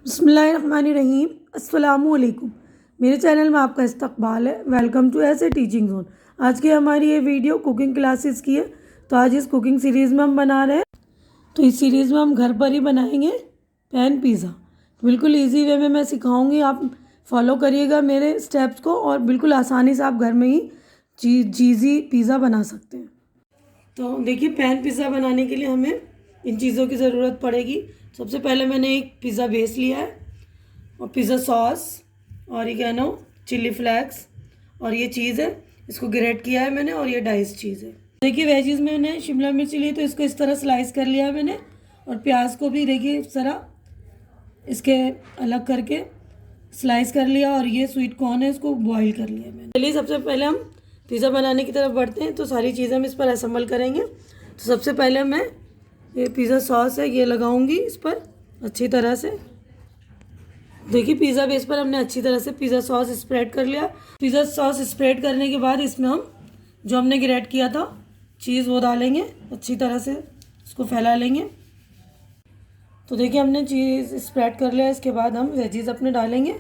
बिस्मिल्लाहिर्रहमानिर्रहीम। अस्सलामुअलैकुम। मेरे चैनल में आपका इस्तकबाल है। वेलकम टू ऐसे टीचिंग जोन। आज की हमारी ये वीडियो कुकिंग क्लासेस की है। तो आज इस कुकिंग सीरीज़ में हम बना रहे हैं, तो इस सीरीज़ में हम घर पर ही बनाएंगे पैन पिज़्ज़ा। बिल्कुल इजी वे में मैं सिखाऊंगी, आप फॉलो करिएगा मेरे स्टेप्स को और बिल्कुल आसानी से आप घर में ही चीज़ी पिज़्ज़ा बना सकते हैं। तो देखिए, पैन पिज़्ज़ा बनाने के लिए हमें इन चीज़ों की ज़रूरत पड़ेगी। सबसे पहले मैंने एक पिज़्ज़ा बेस लिया है और pizza sauce, oregano, chilli flakes और ये चीज़ है, इसको ग्रेट किया है मैंने, और ये डाइस चीज़ है। देखिए वेजीज में मैंने शिमला मिर्च ली तो इसको इस तरह स्लाइस कर लिया है मैंने, और प्याज को भी देखिए इस तरह इसके अलग करके स्लाइस कर लिया, और ये स्वीट कॉर्न है इसको बॉईल कर लिया मैंने। चलिए सबसे पहले हम पिज़्ज़ा बनाने की तरफ बढ़ते हैं। तो सारी चीज़ें हम इस पर असेंबल करेंगे। तो सबसे पहले मैं ये पिज़्ज़ा सॉस है ये लगाऊंगी इस पर अच्छी तरह से। देखिए पिज़्ज़ा बेस पर हमने अच्छी तरह से पिज़्ज़ा सॉस स्प्रेड कर लिया। पिज़्ज़ा सॉस स्प्रेड करने के बाद इसमें हम जो हमने ग्रेट किया था चीज़ वो डालेंगे, अच्छी तरह से इसको फैला लेंगे। तो देखिए हमने चीज़ स्प्रेड कर लिया। इसके बाद हम वेजीज अपने डालेंगे।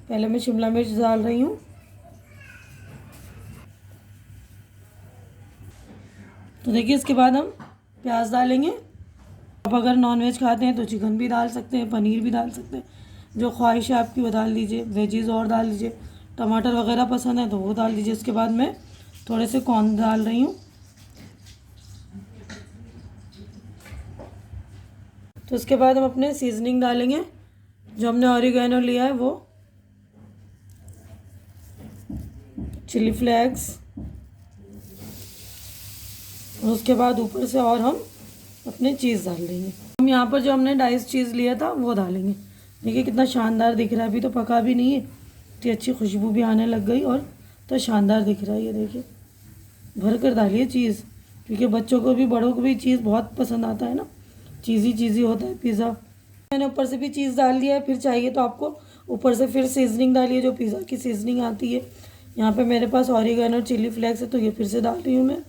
पहले मैं शिमला मिर्च डाल रही हूँ। तो देखिए इसके बाद हम प्याज डालेंगे। आप अगर नॉनवेज खाते हैं तो चिकन भी डाल सकते हैं, पनीर भी डाल सकते हैं, जो ख्वाहिश है आपकी वो डाल दीजिए। वेजीज और डाल दीजिए, टमाटर वगैरह पसंद है तो वो डाल दीजिए। इसके बाद मैं थोड़े से कॉर्न डाल रही हूँ। तो उसके बाद हम अपने सीजनिंग डालेंगे। जो हमने ऑरिगेनो लिया है वो, चिली फ्लेक्स, और उसके बाद ऊपर से और हम अपने चीज़ डाल देंगे। हम यहाँ पर जो हमने डाइस चीज़ लिया था वो डालेंगे। देखिए कितना शानदार दिख रहा है। अभी तो पका भी नहीं है, इतनी अच्छी खुशबू भी आने लग गई और तो शानदार दिख रहा है। ये देखिए भर कर डालिए चीज़, क्योंकि बच्चों को भी बड़ों को भी चीज़ बहुत पसंद आता है ना, चीज़ी होता है पिज़्ज़ा। मैंने ऊपर से भी चीज़ डाल दिया है। फिर चाहिए तो आपको ऊपर से फिर सीजनिंग डालिए, जो पिज़्ज़ा की सीजनिंग आती है। यहाँ पे मेरे पास ऑरिगेनो और चिली फ्लेक्स है तो ये फिर से डाल रही हूँ मैं।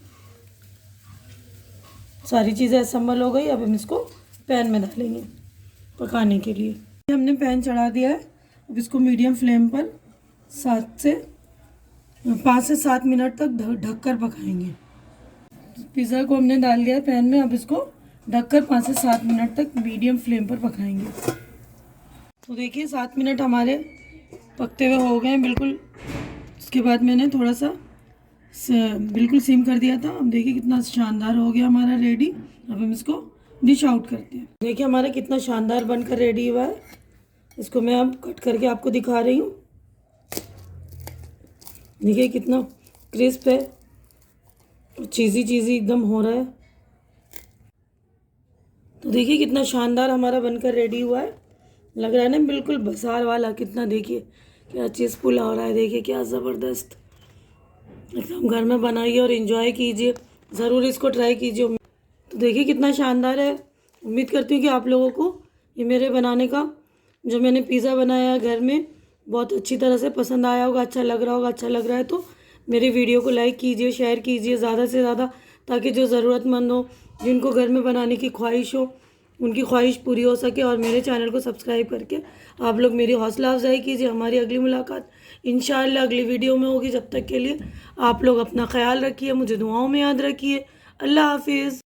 सारी चीज़ें असेंबल हो गई। अब हम इसको पैन में डालेंगे पकाने के लिए। हमने पैन चढ़ा दिया है। अब इसको मीडियम फ्लेम पर 5 से 7 मिनट तक ढककर पकाएंगे। पिज़्ज़ा को हमने डाल दिया है पैन में। अब इसको ढककर 5 से 7 मिनट तक मीडियम फ्लेम पर पकाएंगे। तो देखिए 7 मिनट हमारे पकते हुए हो गए हैं बिल्कुल। उसके बाद मैंने थोड़ा सा बिल्कुल सिम कर दिया था। अब देखिए कितना शानदार हो गया हमारा रेडी। अब हम इसको डिश आउट करते हैं। देखिए हमारा कितना शानदार बनकर रेडी हुआ है। इसको मैं अब कट करके आपको दिखा रही हूँ। देखिए कितना क्रिस्प है और चीज़ी एकदम हो रहा है। तो देखिए कितना शानदार हमारा बनकर रेडी हुआ है। लग रहा है ना बिल्कुल बाजार वाला। कितना देखिए क्या चीज़ पुला हो रहा है। देखिए क्या ज़बरदस्त। एकदम घर में बनाइए और इन्जॉय कीजिए, ज़रूर इसको ट्राई कीजिए। तो देखिए कितना शानदार है। उम्मीद करती हूँ कि आप लोगों को ये मेरे बनाने का जो मैंने पिज़्ज़ा बनाया घर में बहुत अच्छी तरह से पसंद आया होगा, अच्छा लग रहा होगा। अच्छा लग रहा है तो मेरी वीडियो को लाइक कीजिए, शेयर कीजिए ज़्यादा से ज़्यादा, ताकि जो ज़रूरतमंद हो, जिनको घर में बनाने की ख्वाहिश हो, उनकी ख्वाहिश पूरी हो सके। और मेरे चैनल को सब्सक्राइब करके आप लोग मेरी हौसला अफजाई कीजिए। हमारी अगली मुलाकात इंशाअल्लाह अगली वीडियो में होगी। जब तक के लिए आप लोग अपना ख्याल रखिए, मुझे दुआओं में याद रखिए। अल्लाह हाफिज़।